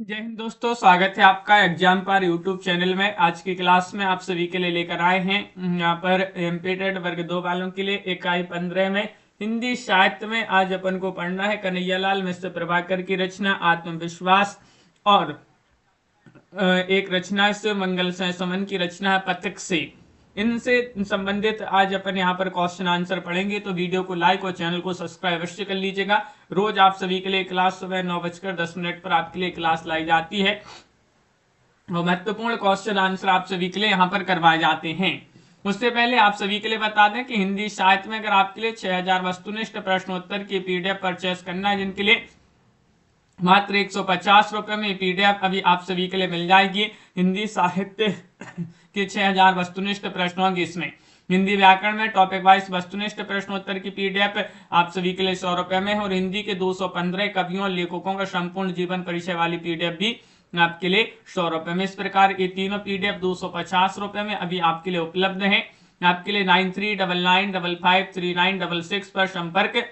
जय हिंद दोस्तों, स्वागत है आपका एग्जाम पर यूट्यूब चैनल में। आज की क्लास में आप सभी के लिए लेकर आए हैं यहाँ पर एमपीटेड वर्ग 2 वालों के लिए इकाई 15 में हिंदी साहित्य में आज अपन को पढ़ना है कन्हैयालाल मिश्र प्रभाकर की रचना आत्मविश्वास और एक रचना से मंगल सुमन की रचना है पथिक से। इनसे संबंधित आज अपन यहाँ पर क्वेश्चन आंसर पढ़ेंगे, तो वीडियो को लाइक और चैनल को सब्सक्राइब अवश्य कर लीजिएगा। रोज आप सभी के लिए क्लास सुबह 9:10 पर आपके लिए क्लास लाई जाती है और महत्वपूर्ण क्वेश्चन आंसर आप सभी के लिए यहाँ पर करवाए जाते हैं। उससे पहले आप सभी के लिए बता दें कि हिंदी साहित्य में अगर आपके लिए 6000 वस्तुनिष्ठ प्रश्नोत्तर की पीडीएफ परचेस करना है, जिनके लिए मात्र 150 रुपए में पीडीएफ अभी आप सभी के लिए मिल जाएगी। हिंदी साहित्य के 6000 वस्तुनिष्ठ प्रश्नों की इसमें हिंदी व्याकरण में टॉपिक वाइज वस्तुनिष्ठ प्रश्नोत्तर की पीडीएफ आप सभी के लिए 100 रुपए में है और हिंदी के 215 कवियों और लेखकों का संपूर्ण जीवन परिचय वाली पीडीएफ भी आपके लिए 100 रुपए में। इस प्रकार ये तीनों पीडीएफ 250 रुपए में अभी आपके लिए उपलब्ध है। आपके लिए 9399553966 पर संपर्क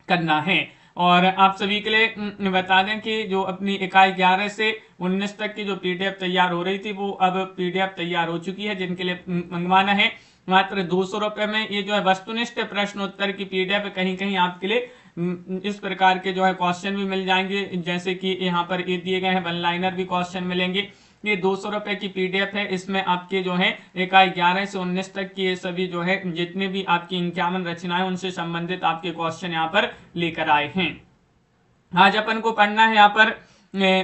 करना है। और आप सभी के लिए बता दें कि जो अपनी इकाई 11 से 19 तक की जो पीडीएफ तैयार हो रही थी वो अब पीडीएफ तैयार हो चुकी है, जिनके लिए मंगवाना है मात्र 200 रुपए में। ये जो है वस्तुनिष्ठ प्रश्नोत्तर की पीडीएफ कहीं कहीं आपके लिए इस प्रकार के जो है क्वेश्चन भी मिल जाएंगे, जैसे कि यहाँ पर ये दिए गए हैं वन लाइनर भी क्वेश्चन मिलेंगे। ये 200 रुपए की पीडीएफ है। इसमें आपके जो है इकाई 11 से 19 तक की ये सभी जो है जितने भी आपकी 51 रचनाएं उनसे संबंधित आपके क्वेश्चन यहाँ पर लेकर आए हैं। आज अपन को पढ़ना है यहाँ पर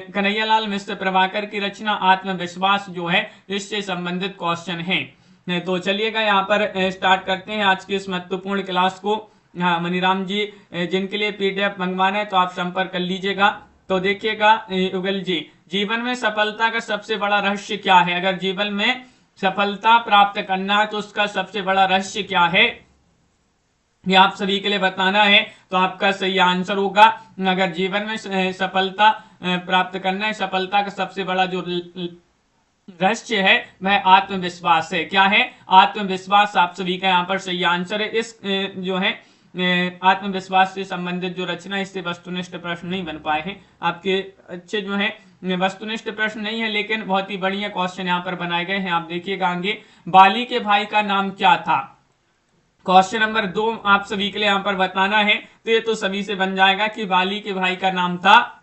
कन्हैयालाल मिश्र प्रभाकर की रचना आत्मविश्वास जो है इससे संबंधित क्वेश्चन है। तो चलिएगा यहाँ पर स्टार्ट करते हैं आज की इस महत्वपूर्ण क्लास को। हाँ, मनीराम जी जिनके लिए पीडीएफ मंगवाना है तो आप संपर्क कर लीजिएगा। तो देखिएगा युगल जी, जीवन में सफलता का सबसे बड़ा रहस्य क्या है? अगर जीवन में सफलता प्राप्त करना है तो उसका सबसे बड़ा रहस्य क्या है, ये आप सभी के लिए बताना है। तो आपका सही आंसर होगा, अगर जीवन में सफलता प्राप्त करना है, सफलता का सबसे बड़ा जो रहस्य है वह आत्मविश्वास है। क्या है? आत्मविश्वास आप सभी का यहाँ पर सही आंसर है। इस जो है आत्मविश्वास से संबंधित जो रचना, इससे वस्तुनिष्ठ प्रश्न नहीं बन पाए हैं आपके। अच्छे जो है वस्तुनिष्ठ प्रश्न नहीं है, लेकिन बहुत ही बढ़िया क्वेश्चन यहाँ पर बनाए गए हैं। आप देखिएगा आगे, बाली के भाई का नाम क्या था? क्वेश्चन नंबर 2 आप सभी के लिए यहाँ पर बताना है। तो ये तो सभी से बन जाएगा कि बाली के भाई का नाम था,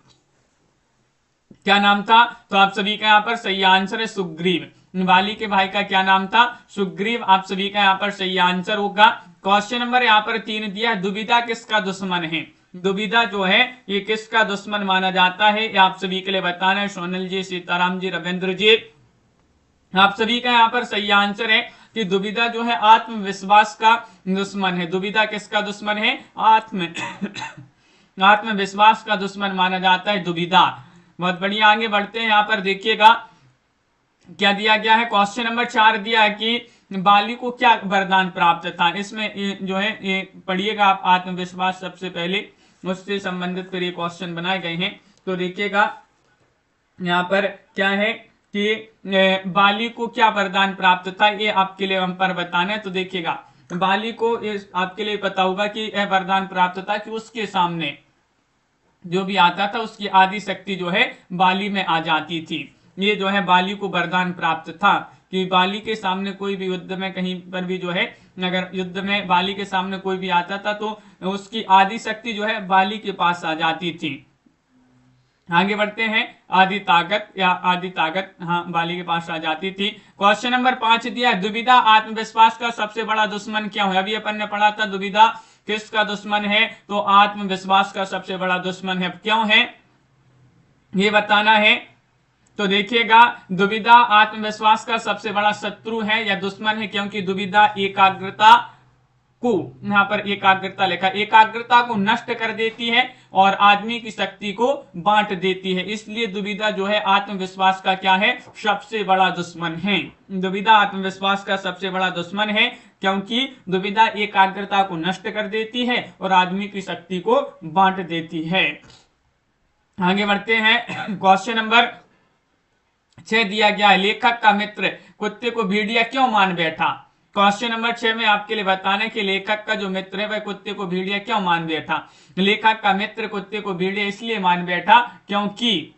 क्या नाम था? तो आप सभी का यहाँ पर सही आंसर है सुग्रीव। बाली के भाई का क्या नाम था? सुग्रीव। आप सभी का यहाँ पर सही आंसर होगा। क्वेश्चन नंबर यहाँ पर 3 दिया है, दुविधा किसका दुश्मन है? दुविधा जो है ये किसका दुश्मन माना जाता है, ये आप सभी के लिए बताना है। सोनल जी, सीताराम जी, रविंद्र जी, आप सभी का यहाँ पर सही आंसर है कि दुविधा जो है आत्मविश्वास का दुश्मन है। दुविधा किसका दुश्मन है? आत्मविश्वास का दुश्मन माना जाता है दुविधा। बहुत बढ़िया, आगे बढ़ते हैं। यहाँ पर देखिएगा क्या दिया गया है। क्वेश्चन नंबर 4 दिया है कि बाली को क्या वरदान प्राप्त था? इसमें जो है ये पढ़िएगा आप, आत्मविश्वास सबसे पहले, उससे संबंधित फिर ये क्वेश्चन बनाए गए हैं। तो देखिएगा यहाँ पर क्या है कि बाली को क्या वरदान प्राप्त था, ये आपके लिए हम पर बताना है। तो देखिएगा बाली को आपके लिए पता होगा कि यह वरदान प्राप्त था कि उसके सामने जो भी आता था उसकी आदि शक्ति जो है बाली में आ जाती थी। ये जो है बाली को वरदान प्राप्त था कि बाली के सामने कोई भी युद्ध में कहीं पर भी जो है, अगर युद्ध में बाली के सामने कोई भी आता था तो उसकी आदि शक्ति जो है बाली के पास आ जाती थी। आगे बढ़ते हैं, आदि ताकत या आदि ताकत, हाँ, बाली के पास आ जाती थी। क्वेश्चन नंबर 5 दिया, दुविधा आत्मविश्वास का सबसे बड़ा दुश्मन क्या है? अभी अपन ने पढ़ा था दुविधा किसका दुश्मन है, तो आत्मविश्वास का सबसे बड़ा दुश्मन है। क्यों है ये बताना है। तो देखिएगा दुविधा आत्मविश्वास का सबसे बड़ा शत्रु है या दुश्मन है, क्योंकि दुविधा एकाग्रता को, यहाँ पर एकाग्रता लिखा, एकाग्रता को नष्ट कर देती है और आदमी की शक्ति को बांट देती है। इसलिए दुविधा जो है आत्मविश्वास का क्या है? सबसे बड़ा दुश्मन है। दुविधा आत्मविश्वास का सबसे बड़ा दुश्मन है क्योंकि दुविधा एकाग्रता को नष्ट कर देती है और आदमी की शक्ति को बांट देती है। आगे बढ़ते हैं, क्वेश्चन नंबर 6 दिया गया है, लेखक का मित्र कुत्ते को भेड़िया क्यों मान बैठा? क्वेश्चन नंबर 6 में आपके लिए बताने कि लेखक का जो मित्र है वह कुत्ते को भेड़िया क्यों मान बैठा। लेखक का मित्र कुत्ते को भेड़िया इसलिए मान बैठा क्योंकि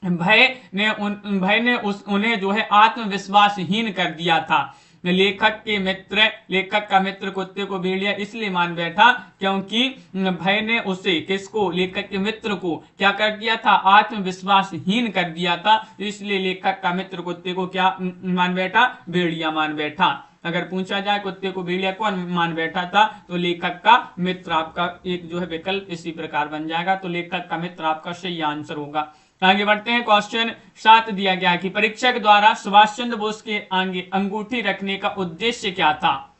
भय ने उन्हें जो है आत्मविश्वासहीन कर दिया था। लेखक का मित्र कुत्ते को भेड़िया इसलिए मान बैठा क्योंकि भय ने उसे, किसको, लेखक के मित्र को क्या कर दिया था, आत्मविश्वासहीन कर दिया था। इसलिए लेखक का मित्र कुत्ते को क्या मान बैठा, भेड़िया मान बैठा। अगर पूछा जाए कुत्ते को भेड़िया कौन मान बैठा था, तो लेखक का मित्र आपका एक जो है विकल्प इसी प्रकार बन जाएगा। तो लेखक का मित्र आपका सही आंसर होगा। आगे बढ़ते हैं। क्वेश्चन 7 दिया गया कि परीक्षक द्वारा सुभाष चंद्र बोस के आगे अंगूठी रखने का उद्देश्य क्या था।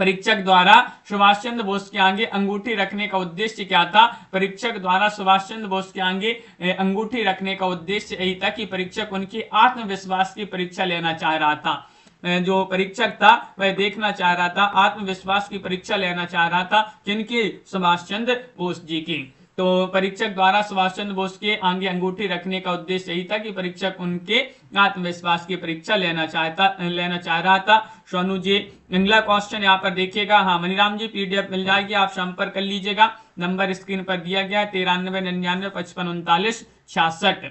परीक्षक द्वारा सुभाष चंद्र बोस के आगे अंगूठी रखने का उद्देश्य क्या था। परीक्षक द्वारा सुभाष चंद्र बोस के आगे अंगूठी रखने का उद्देश्य यही था कि परीक्षक उनकी आत्मविश्वास की परीक्षा लेना चाह रहा था। जो परीक्षक था वह देखना चाह रहा था, आत्मविश्वास की परीक्षा लेना चाह रहा था, किनकी, सुभाष चंद्र बोस जी की। तो परीक्षक द्वारा सुभाष चंद्र बोस के आगे अंगूठी रखने का उद्देश्य यही था कि परीक्षक उनके आत्मविश्वास की परीक्षा लेना चाह रहा था। सोनू जी अगला क्वेश्चन यहाँ पर देखिएगा। हाँ मनीराम जी, पीडीएफ मिल जाएगी, आप संपर्क कर लीजिएगा। नंबर स्क्रीन पर दिया गया है 9399553966।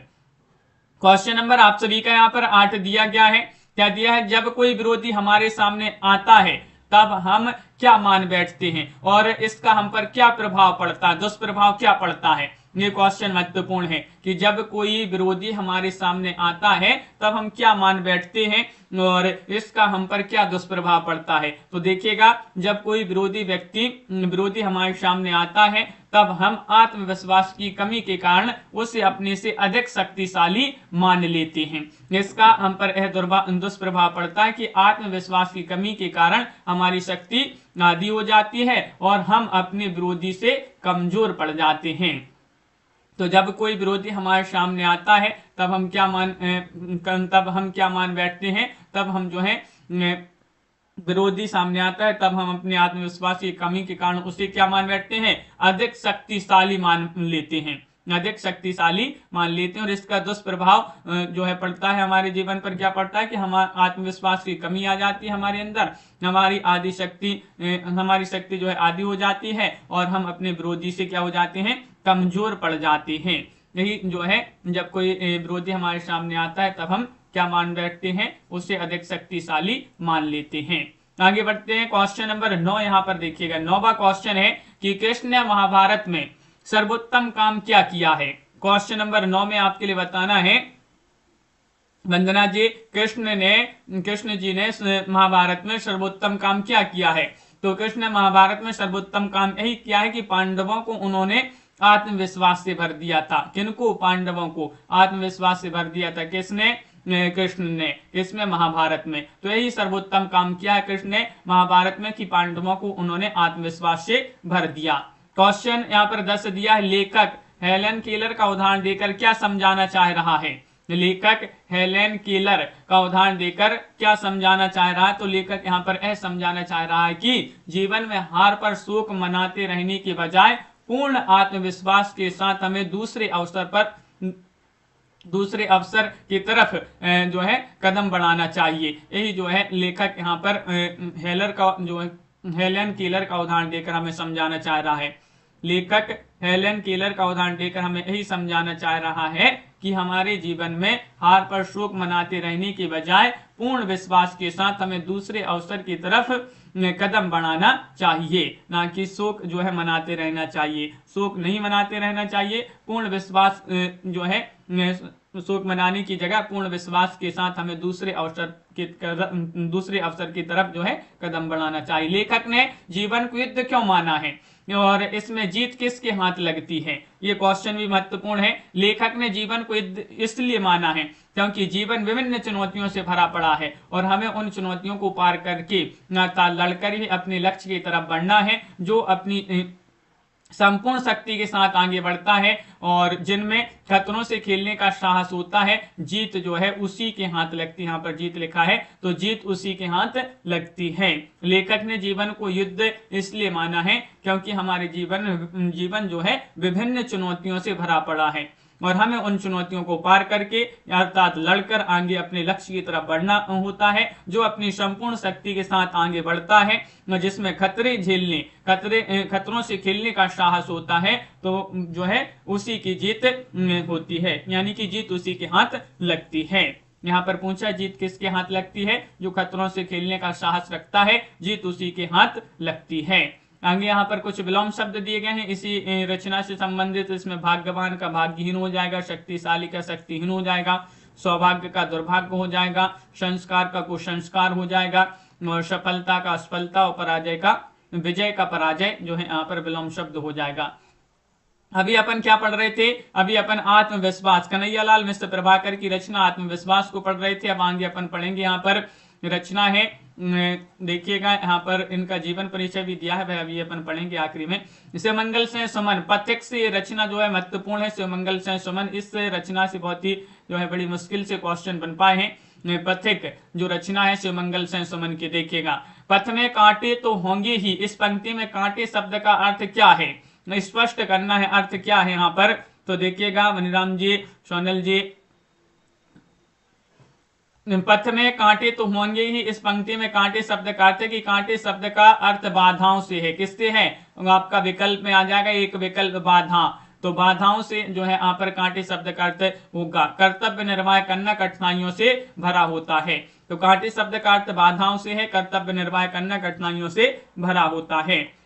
क्वेश्चन नंबर आप सभी का यहाँ पर 8 दिया गया है। क्या दिया है, जब कोई विरोधी हमारे सामने आता है तब हम क्या मान बैठते हैं और इसका हम पर क्या प्रभाव पड़ता है, दुष्प्रभाव क्या पड़ता है। ये क्वेश्चन महत्वपूर्ण है कि जब कोई विरोधी हमारे सामने आता है तब हम क्या मान बैठते हैं और इसका हम पर क्या दुष्प्रभाव पड़ता है। तो देखिएगा, जब कोई विरोधी हमारे सामने आता है तब हम आत्मविश्वास की कमी के कारण उसे अपने से अधिक शक्तिशाली मान लेते हैं। इसका हम पर यह दुष्प्रभाव पड़ता है कि आत्मविश्वास की कमी के कारण हमारी शक्ति आधी हो जाती है और हम अपने विरोधी से कमजोर पड़ जाते हैं। तो जब कोई विरोधी हमारे सामने आता है तब हम क्या मान बैठते हैं, तब हम जो है विरोधी सामने आता है तब हम अपने आत्मविश्वास की कमी के कारण उसे क्या मान बैठते हैं, अधिक शक्तिशाली मान लेते हैं, अधिक शक्तिशाली मान लेते हैं। और इसका दुष्प्रभाव जो है पड़ता है हमारे जीवन पर, क्या पड़ता है कि हमारे आत्मविश्वास की कमी आ जाती है हमारे अंदर, हमारी शक्ति जो है आधी हो जाती है और हम अपने विरोधी से क्या हो जाते हैं, कमजोर पड़ जाते हैं। यही जो है, जब कोई विरोधी हमारे सामने आता है तब हम क्या मान बैठते हैं, उसे अधिक शक्तिशाली मान लेते हैं। आगे बढ़ते हैं। क्वेश्चन नंबर 9 यहाँ पर देखिएगा। 9वां क्वेश्चन है कि कृष्ण ने महाभारत में सर्वोत्तम काम क्या किया है। क्वेश्चन नंबर 9 में आपके लिए बताना है वंदना जी, कृष्ण जी ने महाभारत में सर्वोत्तम काम क्या किया है। तो कृष्ण ने महाभारत में सर्वोत्तम काम यही किया है कि पांडवों को उन्होंने आत्मविश्वास से भर दिया था। किनको, पांडवों को आत्मविश्वास से भर दिया था। किसने, कृष्ण ने, इसमें महाभारत में। तो यही सर्वोत्तम काम किया है कृष्ण ने महाभारत में कि पांडवों को उन्होंने आत्मविश्वास से भर दिया। क्वेश्चन यहाँ पर 10 दिया है। लेखक हेलेन केलर का उदाहरण देकर क्या समझाना चाह रहा है। लेखक हेलेन केलर का उदाहरण देकर क्या समझाना चाह रहा है। तो लेखक यहाँ पर यह समझाना चाह रहा है कि जीवन में हार पर शोक मनाते रहने के बजाय पूर्ण आत्मविश्वास के साथ हमें दूसरे अवसर की तरफ जो है कदम बढ़ाना चाहिए। यही जो है लेखक यहाँ पर हेलेन केलर का उदाहरण देकर हमें समझाना चाह रहा है। लेखक हेलेन केलर का उदाहरण देकर हमें यही समझाना चाह रहा है कि हमारे जीवन में हार पर शोक मनाते रहने के बजाय पूर्ण विश्वास के साथ हमें दूसरे अवसर की तरफ कदम बढ़ाना चाहिए, ना कि शोक जो है मनाते रहना चाहिए। शोक नहीं मनाते रहना चाहिए, पूर्ण विश्वास जो है शोक मनाने की जगह पूर्ण विश्वास के साथ हमें दूसरे अवसर की तरफ जो है कदम बढ़ाना चाहिए। लेखक ने जीवन को युद्ध क्यों माना है और इसमें जीत किसके हाथ लगती है, ये क्वेश्चन भी महत्वपूर्ण है। लेखक ने जीवन को युद्ध इसलिए माना है क्योंकि जीवन विभिन्न चुनौतियों से भरा पड़ा है और हमें उन चुनौतियों को पार करके लड़कर ही अपने लक्ष्य की तरफ बढ़ना है, जो अपनी संपूर्ण शक्ति के साथ आगे बढ़ता है और जिनमें खतरों से खेलने का साहस होता है, जीत जो है उसी के हाथ लगती है। यहाँ पर जीत लिखा है तो जीत उसी के हाथ लगती है। लेखक ने जीवन को युद्ध इसलिए माना है क्योंकि हमारे जीवन जो है विभिन्न चुनौतियों से भरा पड़ा है। और हमें उन चुनौतियों को पार करके अर्थात लड़कर आगे अपने लक्ष्य की तरफ बढ़ना होता है। जो अपनी संपूर्ण शक्ति के साथ आगे बढ़ता है, जिसमें खतरों से खेलने का साहस होता है, तो जो है उसी की जीत होती है, यानी कि जीत उसी के हाथ लगती है। यहाँ पर पूछा जीत किसके हाथ लगती है? जो खतरों से खेलने का साहस रखता है, जीत उसी के हाथ लगती है। आगे यहाँ पर कुछ विलोम शब्द दिए गए हैं इसी रचना से संबंधित। इसमें भाग्यवान का भाग्यहीन हो जाएगा, शक्तिशाली का शक्तिहीन हो जाएगा, सौभाग्य का दुर्भाग्य हो जाएगा, संस्कार का कुसंस्कार हो जाएगा, और सफलता का असफलता और पराजय का विजय का पराजय जो है यहाँ पर विलोम शब्द हो जाएगा। अभी अपन क्या पढ़ रहे थे? अभी अपन आत्मविश्वास, कन्हैयालाल मिश्र प्रभाकर की रचना आत्मविश्वास को पढ़ रहे थे। अब आगे अपन पढ़ेंगे, यहाँ पर रचना है, देखिएगा यहाँ पर इनका जीवन परिचय भी दिया है, अभी अपन पढ़ेंगे आखिरी में। शिवमंगल से सुमन, पथिक से ये रचना जो है महत्वपूर्ण है। शिवमंगल से सुमन, इस रचना से बहुत ही जो है बड़ी मुश्किल से क्वेश्चन बन पाए हैं। पथिक जो रचना है शिवमंगल से सुमन की, देखिएगा। पथ में कांटे तो होंगे ही, इस पंक्ति में कांटे शब्द का अर्थ क्या है स्पष्ट करना है, अर्थ क्या है यहाँ पर, तो देखिएगा मनीराम जी, सोनल जी। पथ में कांटे तो होंगे ही, इस पंक्ति में कांटे शब्द का अर्थ है कि कांटे शब्द का अर्थ बाधाओं से है। किससे है? आपका विकल्प में आ जाएगा एक विकल्प, बाधा। तो बाधाओं से जो है यहाँ पर कांटे शब्द का अर्थ होगा कर्तव्य निर्वाह करना कठिनाइयों से भरा होता है। तो कांटे शब्द का अर्थ बाधाओं से है, कर्तव्य निर्वाह करना कठिनाइयों से भरा होता है।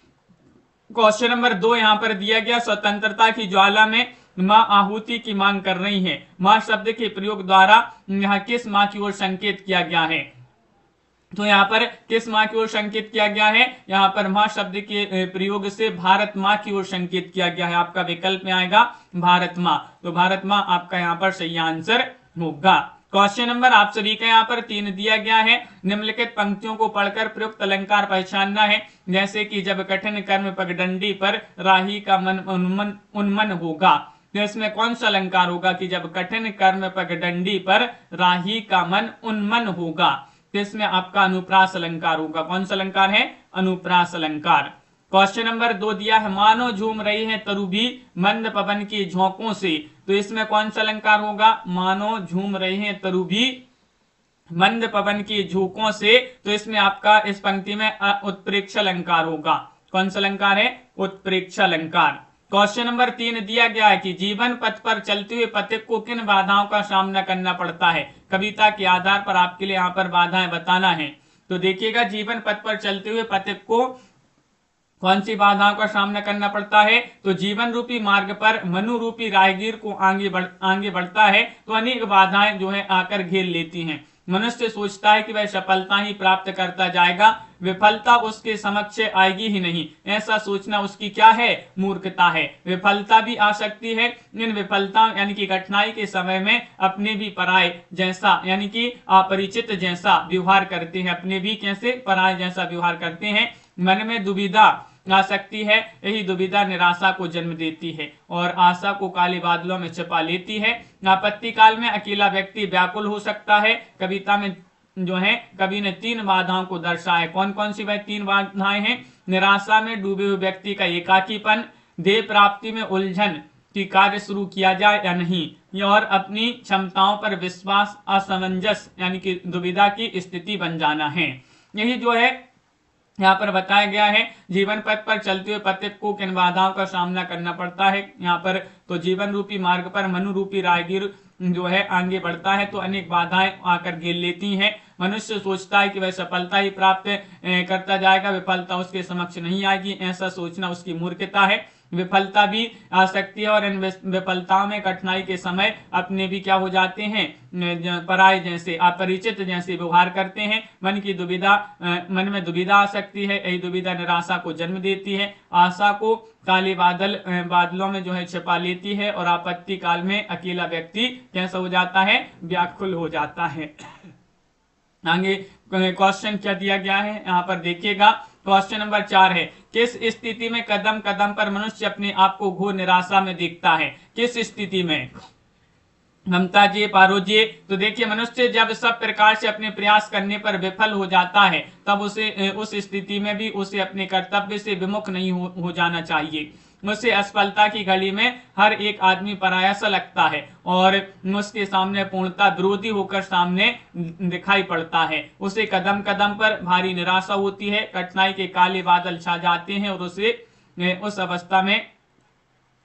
क्वेश्चन नंबर 2 यहाँ पर दिया गया, स्वतंत्रता की ज्वाला में मां आहुति की मांग कर रही है। मां शब्द के प्रयोग द्वारा यहाँ किस मां की ओर संकेत किया गया है? तो यहाँ पर किस मां की ओर संकेत किया गया है? यहाँ पर मां शब्द के प्रयोग से भारत मां की ओर संकेत किया गया है। आपका विकल्प में आएगा भारत मां, तो भारत मां आपका यहाँ पर सही आंसर होगा। क्वेश्चन नंबर आप सभी का यहाँ पर 3 दिया गया है। निम्नलिखित पंक्तियों को पढ़कर प्रयुक्त अलंकार पहचानना है, जैसे कि जब कठिन कर्म पगडंडी पर राही का मन उन्मन होगा। तो इसमें कौन सा अलंकार होगा कि जब कठिन कर्म पगडंडी पर राही का मन उन्मन होगा? तो इसमें आपका अनुप्रास अलंकार होगा। कौन सा अलंकार है? अनुप्रास अलंकार। क्वेश्चन नंबर 2 दिया है, मानो झूम रही है तरु भी मंद पवन की झोंकों से। तो इसमें कौन सा अलंकार होगा? मानो झूम रही है तरु भी मंद पवन की झोंकों से। तो इसमें आपका इस पंक्ति में उत्प्रेक्ष अलंकार होगा। कौन सा अलंकार है? उत्प्रेक्ष अलंकार। क्वेश्चन नंबर 3 दिया गया है कि जीवन पथ पर चलते हुए पथिक को किन बाधाओं का सामना करना पड़ता है? कविता के आधार पर आपके लिए यहाँ पर बाधाएं बताना है। तो देखिएगा, जीवन पथ पर चलते हुए पथिक को कौन सी बाधाओं का सामना करना पड़ता है? तो जीवन रूपी मार्ग पर मनु रूपी राहगीर को आगे बढ़ता है तो अनेक बाधाएं जो है आकर घेर लेती हैं। मनुष्य सोचता है कि वह सफलता ही प्राप्त करता जाएगा, विफलता उसके समक्ष आएगी ही नहीं। ऐसा सोचना उसकी क्या है? मूर्खता है। विफलता भी आ सकती है। इन विफलता यानी कि कठिनाई के समय में अपने भी पराये जैसा यानी कि अपरिचित जैसा व्यवहार करते हैं, अपने भी कैसे पराये जैसा व्यवहार करते हैं। मन में दुविधा आ सकती है, यही दुविधा निराशा को जन्म देती है और आशा को काले बादलों में छिपा लेती है। आपत्ति काल में अकेला व्यक्ति व्याकुल हो सकता है। कविता में जो है कवि ने 3 बाधाओं को दर्शाया। कौन कौन सी वह 3 बाधाएं हैं? निराशा में डूबे हुए व्यक्ति का एकाकीपन, देह प्राप्ति में उलझन कि कार्य शुरू किया जाए या नहीं, और अपनी क्षमताओं पर विश्वास असमंजस यानी कि दुविधा की स्थिति बन जाना है। यही जो है यहाँ पर बताया गया है। जीवन पथ पर चलते हुए पथिक को किन बाधाओं का सामना करना पड़ता है यहाँ पर? तो जीवन रूपी मार्ग पर मनु रूपी राहगीर जो है आगे बढ़ता है तो अनेक बाधाएं आकर घेर लेती हैं। मनुष्य सोचता है कि वह सफलता ही प्राप्त करता जाएगा, विफलता उसके समक्ष नहीं आएगी। ऐसा सोचना उसकी मूर्खता है। विफलता भी आ सकती है और इन विफलताओं में कठिनाई के समय अपने भी क्या हो जाते हैं? पराये जैसे अपरिचित जैसे व्यवहार करते हैं। मन में दुविधा आ सकती है, यही दुविधा निराशा को जन्म देती है। आशा को काले बादलों में जो है छिपा लेती है और आपत्ति काल में अकेला व्यक्ति कैसा हो जाता है? व्याकुल हो जाता है। आगे क्वेश्चन क्या दिया गया है यहाँ पर देखिएगा। क्वेश्चन नंबर 4 है, किस स्थिति में कदम कदम पर मनुष्य अपने आप को घोर निराशा में देखता है? किस स्थिति में? ममता जी, पारो जी। तो देखिए, मनुष्य जब सब प्रकार से अपने प्रयास करने पर विफल हो जाता है तब उसे उस स्थिति में भी उसे अपने कर्तव्य से विमुख नहीं हो जाना चाहिए। उसे असफलता की घड़ी में हर एक आदमी पराया सा लगता है और उसके सामने पूर्णतः विरोधी होकर सामने दिखाई पड़ता है। उसे कदम कदम पर भारी निराशा होती है, कठिनाई के काले बादल छा जाते हैं और उस अवस्था में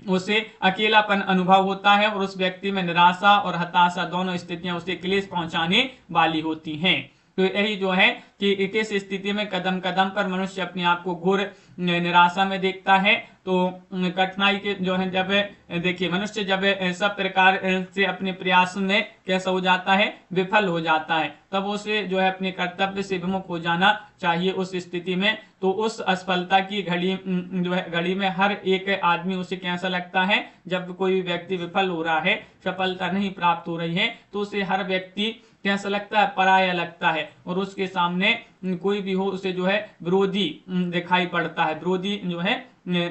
उसे अकेलापन अनुभव होता है और उस व्यक्ति में निराशा और हताशा दोनों स्थितियां उसे क्लेश पहुंचाने वाली होती हैं। तो यही जो है कि किस स्थिति में कदम कदम पर मनुष्य अपने आप को घोर निराशा में देखता है। तो कठिनाई के जो है जब देखिए मनुष्य जब सब प्रकार से अपने प्रयास में कैसा हो जाता है, विफल हो जाता है, तब उसे जो है अपने कर्तव्य से विमुख हो जाना चाहिए। उस स्थिति में तो उस असफलता की घड़ी जो है घड़ी में हर एक आदमी उसे कैसा लगता है, जब कोई व्यक्ति विफल हो रहा है, सफलता नहीं प्राप्त हो रही है, तो उसे हर व्यक्ति कैसा लगता है, पराया लगता है और उसके सामने कोई भी हो उसे जो है विरोधी दिखाई पड़ता है। विरोधी जो है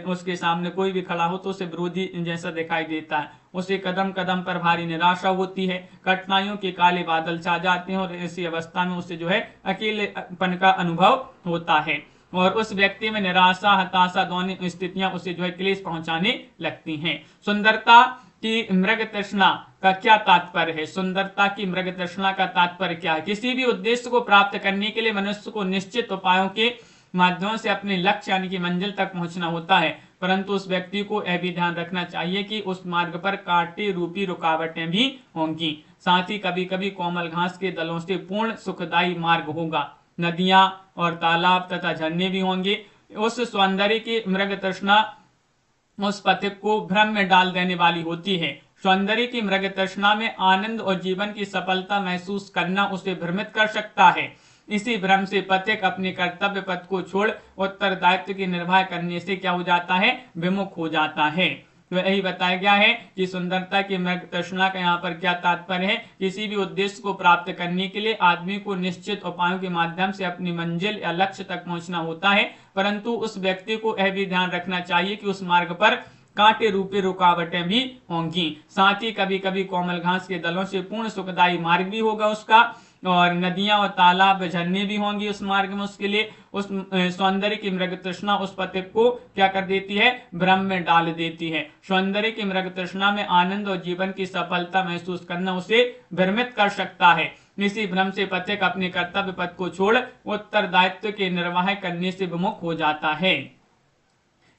उसके सामने कोई भी खड़ा हो तो उसे विरोधी जैसा दिखाई देता है। उसे कदम कदम पर भारी निराशा होती है, कठिनाइयों के काले बादल छा जाते हैं और ऐसी अवस्था में उसे जो है अकेलेपन का अनुभव होता है और उस व्यक्ति में निराशा हताशा दोनों स्थितियां उसे जो है क्लेश पहुंचाने लगती हैं। सुंदरता की मृग तृष्णा का क्या तात्पर्य है? सुंदरता की मृग तृष्णा का तात्पर्य क्या है? किसी भी उद्देश्य को प्राप्त करने के लिए मनुष्य को निश्चित उपायों के माध्यम से अपने लक्ष्य यानी कि मंजिल तक पहुंचना होता है, परंतु उस व्यक्ति को यह भी ध्यान रखना चाहिए कि उस मार्ग पर कांटे रूपी रुकावटें भी होंगी। साथ ही कभी कभी कोमल घास के दलों से पूर्ण सुखदायी मार्ग होगा, नदियां और तालाब तथा झरने भी होंगे। उस सौंदर्य की मृग तृष्णा उस पथिक को भ्रम में डाल देने वाली होती है। सौंदर्य की मृग तृष्णा में आनंद और जीवन की सफलता महसूस करना उसे भ्रमित कर सकता है। इसी भ्रम से पथिक अपने कर्तव्य पथ को छोड़ उत्तरदायित्व की निर्वाह करने से क्या हो जाता है, विमुख हो जाता है। तो यही बताया गया है कि सुंदरता की मृग तृष्णा का यहाँ पर क्या तात्पर्य है। किसी भी उद्देश्य को प्राप्त करने के लिए आदमी को निश्चित उपायों के माध्यम से अपनी मंजिल या लक्ष्य तक पहुंचना होता है, परंतु उस व्यक्ति को यह भी ध्यान रखना चाहिए कि उस मार्ग पर कांटे रूपी रुकावटें भी होंगी। साथ ही कभी कभी कोमल घास के दलों से पूर्ण सुखदायी मार्ग भी होगा उसका, और नदियां और तालाब झरने भी होंगी उस मार्ग में उसके लिए। उस सौंदर्य की मृग तृष्णा उस पथिक को क्या कर देती है, भ्रम में डाल देती है। सौंदर्य की मृग तृष्णा में आनंद और जीवन की सफलता महसूस करना उसे भ्रमित कर सकता है। इसी भ्रम से पथिक अपने कर्तव्य पथ को छोड़ उत्तरदायित्व के निर्वाह करने से विमुख हो जाता है।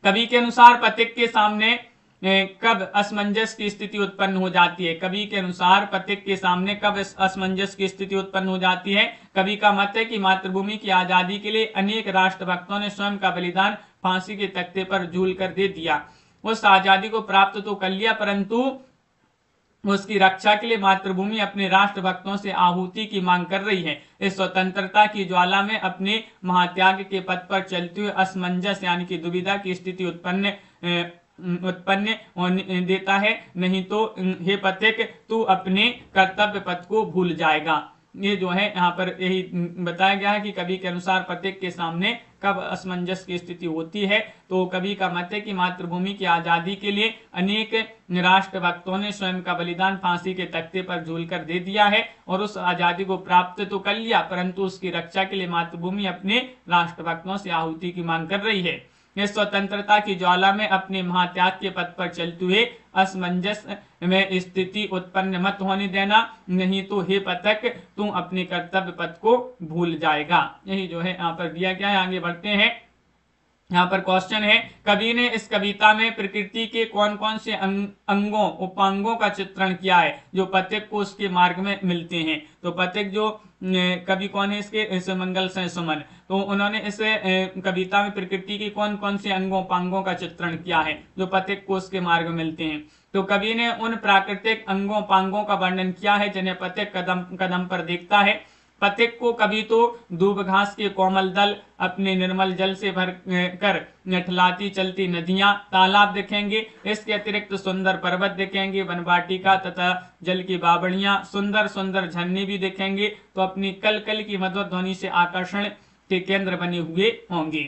कवि के अनुसार पथिक के सामने कब असमंजस की स्थिति उत्पन्न हो जाती है? कवि के अनुसार पथिक के सामने कब असमंजस की स्थिति उत्पन्न हो जाती है? कवि का मत है कि मातृभूमि की आजादी के लिए अनेक राष्ट्रभक्तों ने स्वयं का बलिदान फांसी के तख्ते पर झूल कर दे दिया। उस आजादी को प्राप्त तो कर लिया, परंतु उसकी रक्षा के लिए मातृभूमि अपने राष्ट्रभक्तों से आहुति की मांग कर रही है। इस स्वतंत्रता की ज्वाला में अपने महात्याग के पथ पर चलते हुए असमंजस यानी कि दुविधा की स्थिति उत्पन्न होने देता है। नहीं तो हे पथिक, तू अपने कर्तव्य पथ को भूल जाएगा। ये जो है यहाँ पर यही बताया गया है कि कवि के अनुसार पथिक के सामने कब असमंजस की स्थिति होती है। तो कवि का मत है कि मातृभूमि की आजादी के लिए अनेक राष्ट्रभक्तों ने स्वयं का बलिदान फांसी के तख्ते पर झूलकर दे दिया है और उस आजादी को प्राप्त तो कर लिया, परंतु उसकी रक्षा के लिए मातृभूमि अपने राष्ट्रभक्तों से आहुति की मांग कर रही है। इस स्वतंत्रता की ज्वाला में अपने महात्याग के पथ पर चलते हुए असमंजस में स्थिति उत्पन्न मत होने देना, नहीं तो हे पथिक, तू अपने कर्तव्य पथ को भूल जाएगा। यही जो है यहाँ पर दिया गया है। आगे बढ़ते हैं। यहाँ पर क्वेश्चन है, कवि ने इस कविता में प्रकृति के कौन कौन से अंगों उपांगों का चित्रण किया है जो पथिक को उसके मार्ग में मिलते हैं? तो पथिक जो कवि कौन है इसके, इस मंगल से सुमन, तो उन्होंने इस कविता में प्रकृति के कौन कौन से अंगों उपांगों का चित्रण किया है जो पथिक को उसके मार्ग में मिलते हैं? तो कवि ने उन प्राकृतिक अंगों उपांगों का वर्णन किया है जिन्हें पथिक कदम कदम पर देखता है। पथिक को कभी तो दूब घास के कोमल दल, अपने निर्मल जल से भर कर नठलाती चलती नदियां तालाब दिखेंगे। इसके अतिरिक्त सुंदर पर्वत दिखेंगे, वनवाटिका तथा जल की बावड़ियां, सुंदर सुंदर झरने भी दिखेंगे, तो अपनी कल कल की मधुर ध्वनि से आकर्षण के केंद्र बने हुए होंगे।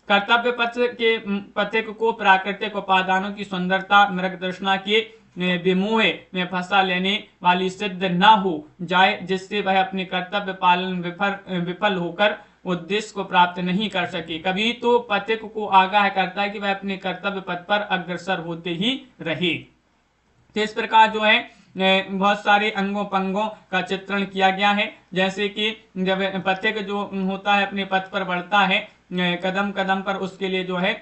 कर्तव्य पथ के पथिक को प्राकृतिक उपादानों की सुंदरता मृग तृष्णा के विमोहे में फंसा लेने वाली सिद्ध न हो जाए, जिससे वह अपने कर्तव्य पालन विफल होकर उद्देश्य को प्राप्त नहीं कर सके। कभी तो पथिक को आगाह करता है कि वह अपने कर्तव्य पथ पर अग्रसर होते ही रहे। तो इस प्रकार जो है बहुत सारे अंगों पंगों का चित्रण किया गया है, जैसे कि जब पथिक जो होता है अपने पथ पर बढ़ता है कदम कदम पर, उसके लिए जो है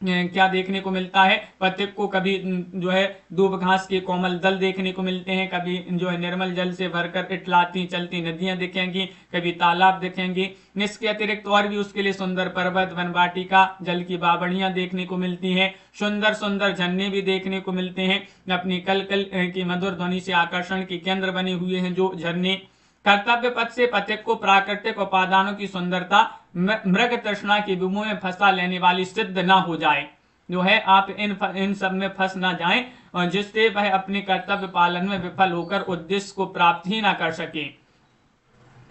क्या देखने को मिलता है, पथिक को कभी जो है दूब घास के कोमल दल देखने को मिलते हैं, कभी जो है निर्मल जल से भरकर इटलाती चलती नदियां दिखेंगी, कभी तालाब दिखेंगी। इसके अतिरिक्त और भी उसके लिए सुंदर पर्वत, वनवाटिका, जल की बावड़ियां देखने को मिलती हैं, सुंदर सुंदर झरने भी देखने को मिलते हैं। अपनी कल कल की मधुर ध्वनि से आकर्षण के केंद्र बने हुए हैं जो झरने। कर्तव्य पथ से पथिक को प्राकृतिक उपादानों की सुंदरता मृग तृष्णा की विमुह में फंसा लेने वाली सिद्ध ना हो जाए, जो है आप इन सब में फंस ना जाएं, और जिससे वह अपने कर्तव्य पालन में विफल होकर उद्देश्य को प्राप्त ही ना कर सके।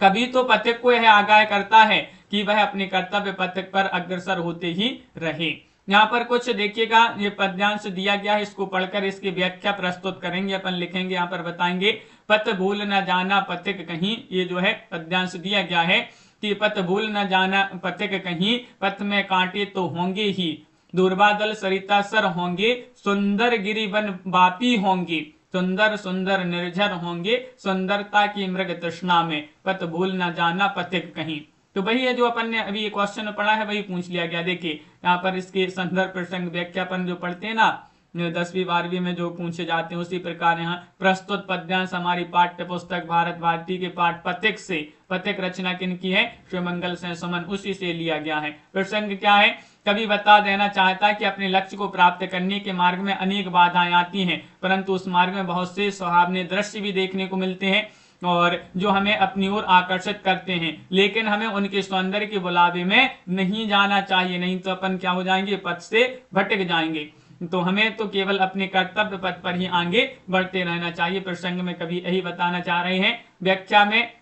कभी तो पथिक को यह आगाह करता है कि वह अपने कर्तव्य पथ पर अग्रसर होते ही रहे। यहाँ पर कुछ देखिएगा, ये पद्यांश दिया गया है, इसको पढ़कर इसकी व्याख्या प्रस्तुत करेंगे, अपन लिखेंगे, यहाँ पर बताएंगे। पथ भूल न जाना पथिक कहीं, ये जो है पद्यांश दिया गया है कि पथ भूल न जाना पथिक कहीं, पथ में कांटे तो होंगे ही, दूरबादल सरिता सर होंगे, सुंदर गिरि वन बापी होंगे, सुंदर सुंदर निर्झर होंगे, सुंदरता की मृग तृष्णा में, पथ भूल न जाना पथिक कहीं। तो वही है जो अपन ने अभी क्वेश्चन पढ़ा है, वही पूछ लिया गया। देखिए यहाँ पर इसके संदर्भ प्रसंग व्याख्यापन जो पढ़ते हैं ना 10वीं 12वीं में जो पूछे जाते हैं, उसी प्रकार यहाँ प्रस्तुत पद्यांश हमारी पाठ्य पुस्तक भारत भारती के पाठ पथिक से, पथिक रचना किनकी है, श्रीमंगल सेन सुमन, उसी से लिया गया है। प्रसंग क्या है, कवि बता देना चाहता है कि अपने लक्ष्य को प्राप्त करने के मार्ग में अनेक बाधाएं आती हैं, परंतु उस मार्ग में बहुत से सुहावने दृश्य भी देखने को मिलते हैं और जो हमें अपनी ओर आकर्षित करते हैं, लेकिन हमें उनके सौंदर्य के बुलावे में नहीं जाना चाहिए, नहीं तो अपन क्या हो जाएंगे, पथ से भटक जाएंगे। तो हमें तो केवल अपने कर्तव्य पथ पर ही आगे बढ़ते रहना चाहिए। प्रसंग में कभी यही बताना चाह रहे हैं। व्याख्या में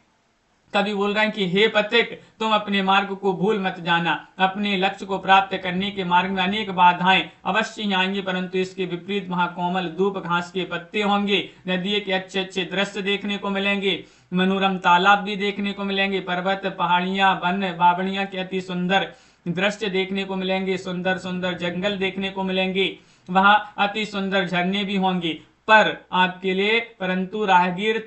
कभी बोल रहे हैं कि हे पथिक, तुम अपने मार्ग को भूल मत जाना, अपने लक्ष्य को प्राप्त करने के मार्ग में अनेक बाधाएं अवश्य ही आएंगी, परंतु इसके विपरीत वहां कोमल धूप घास के पत्ते होंगे, नदी के अच्छे अच्छे दृश्य देखने को मिलेंगे, मनोरम तालाब भी देखने को मिलेंगे, पर्वत पहाड़ियां वन बावड़ियां के अति सुंदर दृश्य देखने को मिलेंगे, सुंदर सुंदर जंगल देखने को मिलेंगे, वहां अति सुंदर झरने भी होंगे। पर आपके लिए, परंतु राहगीर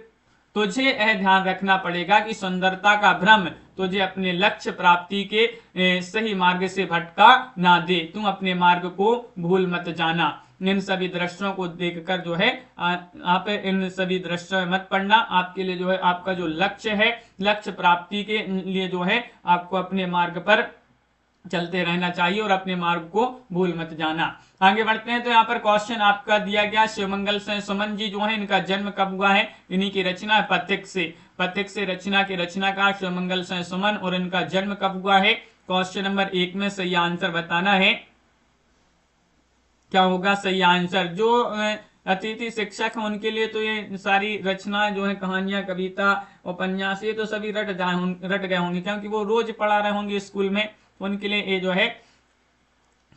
तुझे यह ध्यान रखना पड़ेगा कि सुंदरता का भ्रम तुझे अपने लक्ष्य प्राप्ति के सही मार्ग से भटका ना दे, तुम अपने मार्ग को भूल मत जाना। इन सभी दृश्यों को देखकर जो है आप इन सभी दृश्यों में मत पड़ना, आपके लिए जो है आपका जो लक्ष्य है, लक्ष्य प्राप्ति के लिए जो है आपको अपने मार्ग पर चलते रहना चाहिए और अपने मार्ग को भूल मत जाना। आगे बढ़ते हैं तो यहाँ पर क्वेश्चन आपका दिया गया, शिवमंगल सेन सुमन जी जो है इनका जन्म कब हुआ है, इन्हीं की रचना है पथिक से, पथिक से रचना के रचनाकार शिवमंगल सेन सुमन, और इनका जन्म कब हुआ है। क्वेश्चन नंबर 1 में सही आंसर बताना है, क्या होगा सही आंसर। जो अतिथि शिक्षक है उनके लिए तो ये सारी रचनाएं जो है, कहानियां, कविता, उपन्यास, ये तो सभी रट गए होंगे, क्योंकि वो रोज पढ़ा रहे होंगे स्कूल में, उनके लिए ये जो है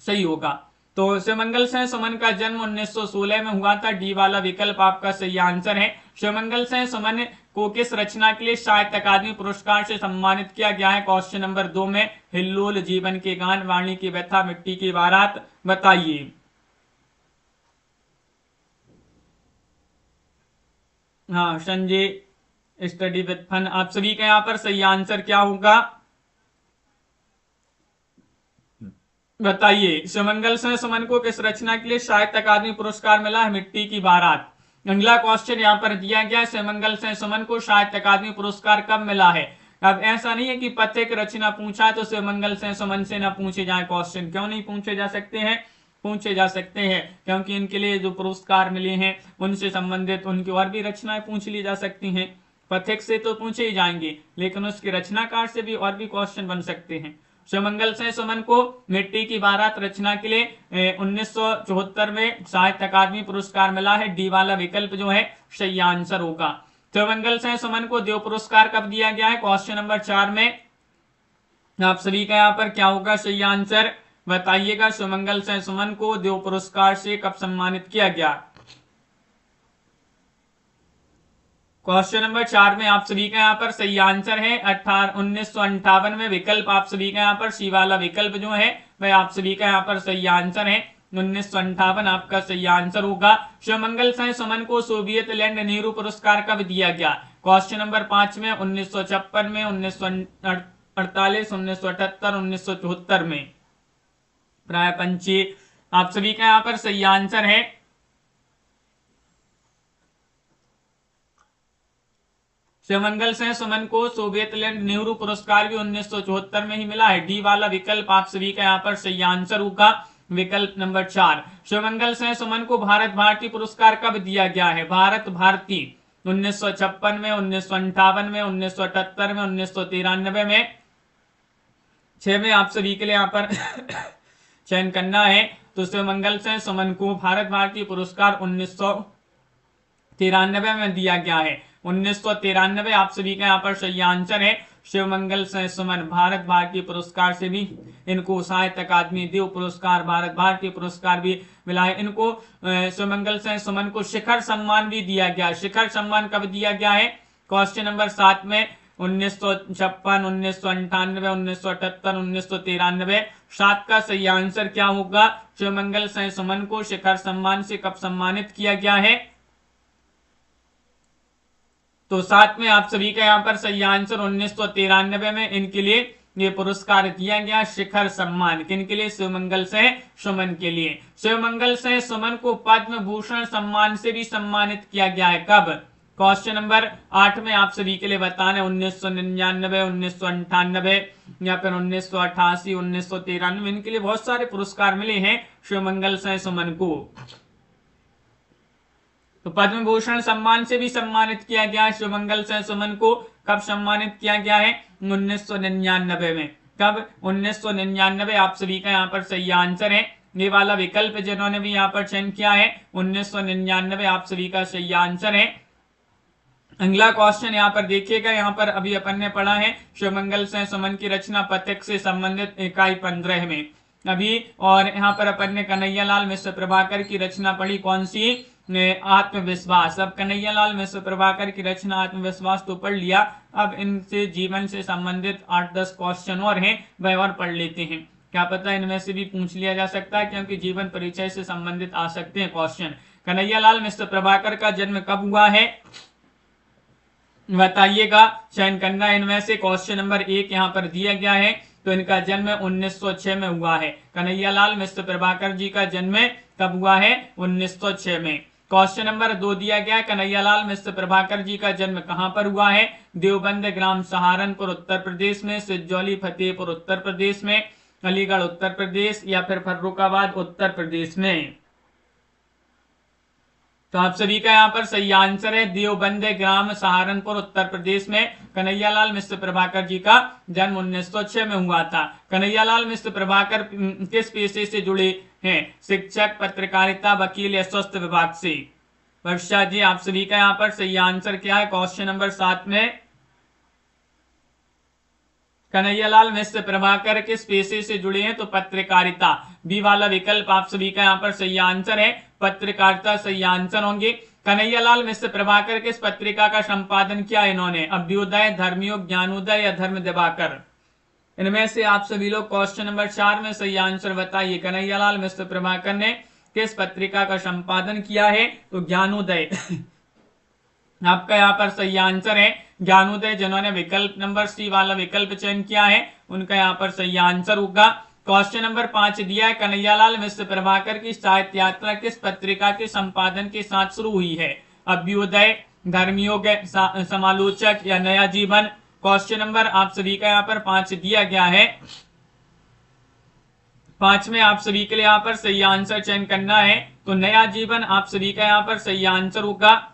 सही होगा। तो शिवमंगल सेन सुमन का जन्म 1916 में हुआ था, डी वाला विकल्प आपका सही आंसर है। शिवमंगल सेन सुमन को किस रचना के लिए साहित्य अकादमी पुरस्कार से सम्मानित किया गया है। क्वेश्चन नंबर 2 में हिल्लोल, जीवन के गान, वाणी की व्यथा, मिट्टी की बारात, बताइए। हाँ, संजय स्टडी विद फन, आप सभी का यहाँ पर सही आंसर क्या होगा बताइए। शिवमंगल सेन सुमन को किस रचना के लिए साहित्य अकादमी पुरस्कार मिला है, मिट्टी की बारात। अगला क्वेश्चन यहाँ पर दिया गया, शिवमंगल सेन सुमन को साहित्य अकादमी पुरस्कार कब मिला है। अब ऐसा नहीं है कि पथिक रचना पूछा है तो शिवमंगल सेन सुमन से ना पूछे जाए क्वेश्चन, क्यों नहीं पूछे जा सकते हैं, पूछे जा सकते हैं, क्योंकि इनके लिए जो पुरस्कार मिले हैं उनसे संबंधित उनकी और भी रचनाएं पूछ ली जा सकती हैं। पथिक से तो पूछे ही जाएंगे, लेकिन उसके रचनाकार से भी और भी क्वेश्चन बन सकते हैं। शिवमंगल सेन सुमन को मिट्टी की बारात रचना के लिए 1974 में साहित्य अकादमी पुरस्कार मिला है, डी वाला विकल्प जो है सही आंसर होगा। शिवमंगल सेन सुमन को देव पुरस्कार कब दिया गया है, क्वेश्चन नंबर 4 में आप सभी का यहाँ पर क्या होगा सही आंसर बताइएगा। शिवमंगल सेन सुमन को देव पुरस्कार से कब सम्मानित किया गया। क्वेश्चन नंबर 4 में आप सभी का यहाँ पर सही आंसर है 1958 में। विकल्प आप सभी का यहाँ पर सी वाला विकल्प जो है वह आप सभी का यहाँ पर सही आंसर है 1958 आपका सही आंसर होगा। शिवमंगल साय सुमन को सोवियत लैंड नेहरू पुरस्कार कब दिया गया? क्वेश्चन नंबर 5 में 1956 में, 1948, 1978, 1974 में। प्राय पंची आप सभी का यहाँ पर सही आंसर है शिवमंगल से सुमन को सोवियत लैंड नेहरू पुरस्कार भी 1974 में ही मिला है। डी वाला विकल्प आप सभी का यहाँ पर सही आंसर होगा, विकल्प नंबर 4। शिवमंगल से सुमन को भारत भारती पुरस्कार कब दिया गया है? भारत भारती 1956 में, 1958 में, 1978 में, 1993 में। 6 में आप सभी के लिए यहाँ पर चयन करना है। तो शिवमंगल से सुमन को भारत भारती पुरस्कार 1993 में दिया गया है। 1993 आप सभी का यहाँ पर सही आंसर है। शिवमंगल से सुमन भारत भारती पुरस्कार से भी इनको साहित्य अकादमी देव पुरस्कार, भारत भारती पुरस्कार भी मिला है। इनको शिवमंगल से सुमन को शिखर सम्मान भी दिया गया। शिखर सम्मान कब दिया गया है? क्वेश्चन नंबर 7 में 1956, 1998, 1978, 1993। 7 का सही आंसर क्या होगा? शिवमंगल से सुमन को शिखर सम्मान से कब सम्मानित किया गया है? तो 7 में आप सभी का यहाँ पर सही आंसर 1993 में इनके लिए ये पुरस्कार दिया गया, शिखर सम्मान। किनके लिए? शिवमंगल से सुमन के लिए। शिवमंगल से सुमन को पद्म भूषण सम्मान से भी सम्मानित किया गया है। कब? क्वेश्चन नंबर 8 में आप सभी के लिए बताना 1999, 1998 या फिर 1988, 1993। इनके लिए बहुत सारे पुरस्कार मिले हैं शिवमंगल से सुमन को। तो पद्म भूषण सम्मान से भी सम्मानित किया गया है शिवमंगल से सुमन को। कब सम्मानित किया गया है? 1999 में। कब? 1999 आप सभी का यहाँ पर सही आंसर है। ये वाला विकल्प जिन्होंने भी यहाँ पर चयन किया है 1999 आप सभी का सही आंसर है। अगला क्वेश्चन यहाँ पर देखिएगा। यहाँ पर अभी अपन ने पढ़ा है शिवमंगल से सुमन की रचना पथिक से संबंधित इकाई 15 में अभी, और यहाँ पर अपन ने कन्हैयालाल मिश्र प्रभाकर की रचना पढ़ी, कौन सी? आत्मविश्वास। अब कन्हैयालाल मिश्र प्रभाकर की रचना आत्मविश्वास तो पढ़ लिया, अब इनसे जीवन से संबंधित 8-10 क्वेश्चन और हैं, वह और पढ़ लेते हैं। क्या पता इनमें से भी पूछ लिया जा सकता है, क्योंकि जीवन परिचय से संबंधित आ सकते हैं क्वेश्चन। कन्हैयालाल मिश्र प्रभाकर का जन्म कब हुआ है बताइएगा, चयन करना इनमें से। क्वेश्चन नंबर 1 यहाँ पर दिया गया है, तो इनका जन्म 1906 में हुआ है। कन्हैयालाल मिश्र प्रभाकर जी का जन्म कब हुआ है? 1906 में। क्वेश्चन नंबर 2 दिया गया है, कन्हैयालाल मिश्र प्रभाकर जी का जन्म कहां पर हुआ है? देवबंद ग्राम सहारनपुर उत्तर प्रदेश में, सिज्जौली फतेहपुर उत्तर प्रदेश में, अलीगढ़ उत्तर प्रदेश या फिर फर्रुखाबाद उत्तर प्रदेश में। तो आप सभी का यहाँ पर सही आंसर है देवबंद ग्राम सहारनपुर उत्तर प्रदेश में कन्हैयालाल मिश्र प्रभाकर जी का जन्म 1906 में हुआ था। कन्हैयालाल मिश्र प्रभाकर किस पेशे से जुड़े हैं? शिक्षक, पत्रकारिता, वकील या स्वास्थ्य विभाग से? वर्षा जी आप सभी का यहाँ पर सही आंसर क्या है? क्वेश्चन नंबर 7 में कन्हैयालाल मिश्र प्रभाकर किस पेशे से जुड़े हैं? तो पत्रकारिता। बी वाला विकल्प आप सभी का यहाँ पर सही आंसर है, पत्रकारिता सही आंसर होंगे। कन्हैयालाल मिश्र प्रभाकर किस पत्रिका का संपादन किया इन्होंने? अभ्युदय, धर्मयुग, ज्ञानोदय या धर्म दिवाकर? इनमें से आप सभी लोग क्वेश्चन नंबर 4 में सही आंसर बताइए। कन्हैयालाल मिश्र प्रभाकर ने किस पत्रिका का संपादन किया है? तो ज्ञानोदय आपका यहाँ पर सही आंसर है, ज्ञानोदय। जिन्होंने विकल्प नंबर सी वाला विकल्प चयन किया है उनका यहाँ पर सही आंसर होगा। क्वेश्चन नंबर 5 दिया है, कन्हैयालाल मिश्र प्रभाकर की साहित्य यात्रा किस पत्रिका के संपादन के साथ शुरू हुई है? अभ्युदय, धर्मयुग, समालोचक या नया जीवन? क्वेश्चन नंबर आप सभी का यहाँ पर 5 दिया गया है। 5 में आप सभी के लिए यहाँ पर सही आंसर चयन करना है, तो नया जीवन आप सभी का यहाँ पर सही आंसर होगा।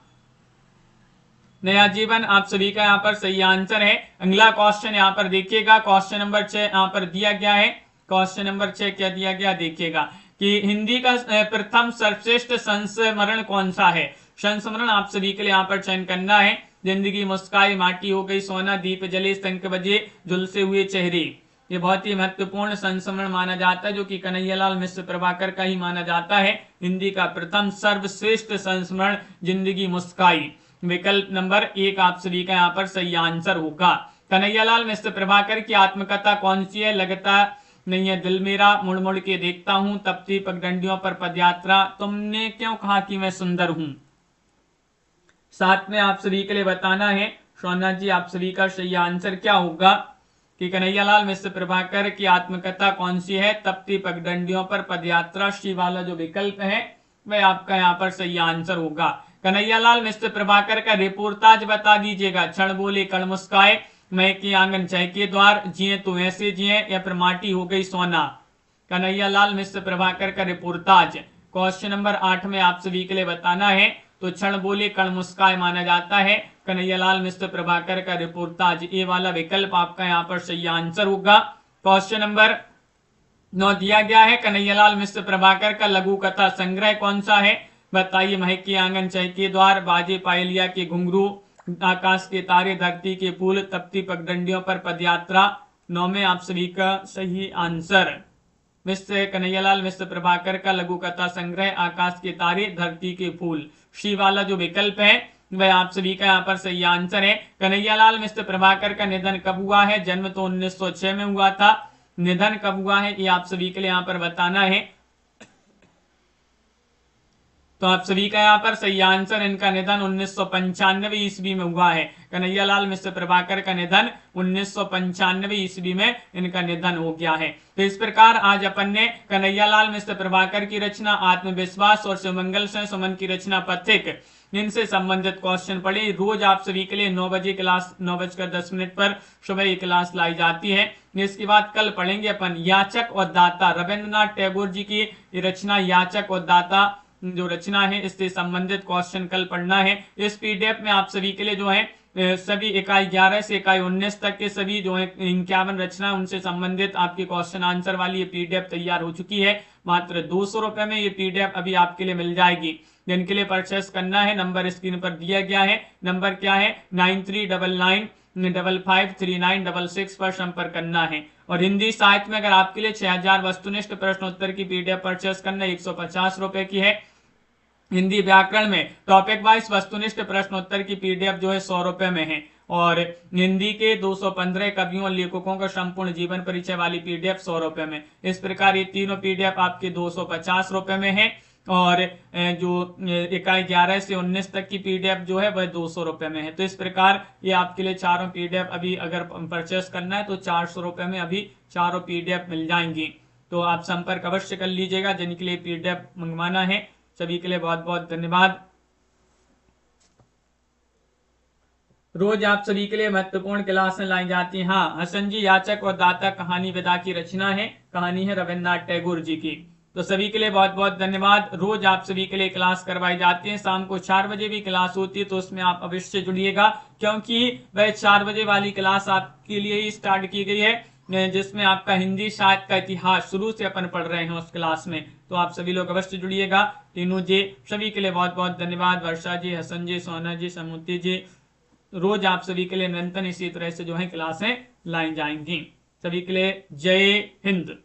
नया जीवन आप सभी का यहाँ पर सही आंसर है। अगला क्वेश्चन यहाँ पर देखिएगा, क्वेश्चन नंबर 6 यहाँ पर दिया गया है। क्वेश्चन नंबर 6 क्या दिया गया देखिएगा कि हिंदी का प्रथम सर्वश्रेष्ठ संस्मरण कौन सा है? संस्मरण आप सभी के लिए यहाँ पर चयन करना है। जिंदगी मुस्काई, माटी हो गई सोना, दीप जले, शंख बजे, झुलसे हुए चेहरे। ये बहुत ही महत्वपूर्ण संस्मरण माना जाता है, जो कि कन्हैयालाल मिश्र प्रभाकर का ही माना जाता है। हिंदी का प्रथम सर्वश्रेष्ठ संस्मरण जिंदगी मुस्काई। विकल्प नंबर 1 आप सभी का यहाँ पर सही आंसर होगा। कन्हैयालाल मिश्र प्रभाकर की आत्मकथा कौन सी है? लगता नहीं है दिल मेरा, मुड़ मुड़ के देखता हूं, तपती पगडंडियों पर पदयात्रा, तुमने क्यों कहा कि मैं सुंदर हूं। साथ में आप सभी के लिए बताना है सोना जी आप सभी का सही आंसर क्या होगा कि कन्हैयालाल मिश्र प्रभाकर की आत्मकथा कौन सी है? तपती पगडंडियों पर पदयात्रा। सी वाला जो विकल्प है वह आपका यहाँ पर सही आंसर होगा। कन्हैयालाल मिश्र प्रभाकर का रिपोर्टाज बता दीजिएगा। क्षण बोले कण मुस्काए, मैं की आंगन चह के द्वार, जिए तो ऐसे जिए या फिर माटी हो गई सोना। कन्हैयालाल मिश्र प्रभाकर का रिपोर्टाज क्वेश्चन नंबर 8 में आप सभी के लिए बताना है। तो क्षण बोले कण मुस्काए माना जाता है कन्हैयालाल मिश्र प्रभाकर का रिपोर्टाज। ये वाला विकल्प आपका यहाँ पर सही आंसर होगा। क्वेश्चन नंबर 9 दिया गया है कन्हैयालाल मिश्र प्रभाकर का लघु कथा संग्रह कौन सा है? बताइए। महकी आंगन चहके द्वार, बाजे पायलिया के घुंघरू, आकाश के तारे, धरती के फूल, तपती पगडंडियों पर पदयात्रा। 9 में आप सभी का सही आंसर कन्हैयालाल मिश्र प्रभाकर का लघु कथा संग्रह आकाश के तारे, धरती के फूल। सी वाला जो विकल्प है वह आप सभी का यहाँ पर सही आंसर है। कन्हैयालाल मिश्र प्रभाकर का निधन कब हुआ है? जन्म तो 1906 में हुआ था, निधन कब हुआ है ये आप सभी के लिए यहाँ पर बताना है। तो आप सभी का यहाँ पर सही आंसर, इनका निधन 1995 ईस्वी में हुआ है। कन्हैयालाल मिश्र प्रभाकर का निधन 1995 ईस्वी में इनका निधन हो गया है। तो इस प्रकार आज अपन ने कन्हैयालाल मिश्र प्रभाकर की रचना आत्मविश्वास और सुमंगल से सुमन की रचना पथिक, इनसे संबंधित क्वेश्चन पढ़े। रोज आप सभी के लिए 9 बजे क्लास 9:10 पर सुबह ये क्लास लाई जाती है। इसके बाद कल पढ़ेंगे अपन याचक और दाता, रविंद्रनाथ टैगोर जी की रचना याचक और दाता जो रचना है इससे संबंधित क्वेश्चन कल पढ़ना है। इस पीडीएफ में आप सभी के लिए जो है सभी इकाई 11 से इकाई 19 तक के सभी जो है 51 रचना उनसे संबंधित आपके क्वेश्चन आंसर वाली ये पीडीएफ तैयार हो चुकी है। मात्र 200 रुपए में ये पीडीएफ अभी आपके लिए मिल जाएगी। जिनके लिए परचेस करना है नंबर स्क्रीन पर दिया गया है। नंबर क्या है? 9399553966 पर संपर्क करना है। और हिंदी साहित्य में अगर आपके लिए 6000 वस्तुनिष्ठ प्रश्नोत्तर की पीडीएफ परचेस करना 150 रुपए की है। हिंदी व्याकरण में टॉपिक वाइज वस्तुनिष्ठ प्रश्नोत्तर की पीडीएफ जो है 100 रुपए में है। और हिंदी के 215 कवियों और लेखकों का संपूर्ण जीवन परिचय वाली पीडीएफ 100 रुपए में। इस प्रकार ये तीनों पीडीएफ आपके 250 रुपए में है। और जो इकाई 11 से 19 तक की पीडीएफ जो है वह 200 रुपए में है। तो इस प्रकार ये आपके लिए चारों पीडीएफ अभी अगर परचेस करना है तो 400 रुपए में अभी चारों पीडीएफ मिल जाएंगी। तो आप संपर्क अवश्य कर लीजिएगा जिनके लिए पीडीएफ मंगवाना है। सभी के लिए बहुत बहुत धन्यवाद। रोज आप सभी के लिए महत्वपूर्ण क्लासें लाई जाती हैं। हाँ, हसन जी याचक और दाता कहानी विदा की रचना है, कहानी है रविन्द्रनाथ टैगोर जी की। तो सभी के लिए बहुत बहुत धन्यवाद। रोज आप सभी के लिए क्लास करवाई जाती है। शाम को 4 बजे भी क्लास होती है तो उसमें आप अवश्य जुड़िएगा, क्योंकि वह 4 बजे वाली क्लास आपके लिए ही स्टार्ट की गई है जिसमें आपका हिंदी साहित्य का इतिहास शुरू से अपन पढ़ रहे हैं उस क्लास में। तो आप सभी लोग अवश्य जुड़िएगा। तीनों जी सभी के लिए बहुत बहुत धन्यवाद। वर्षा जी, हसन जी, सोना जी, समूति जी। रोज आप सभी के लिए निरंतर इसी तरह से जो है क्लासें लाई जाएंगी। सभी के लिए जय हिंद।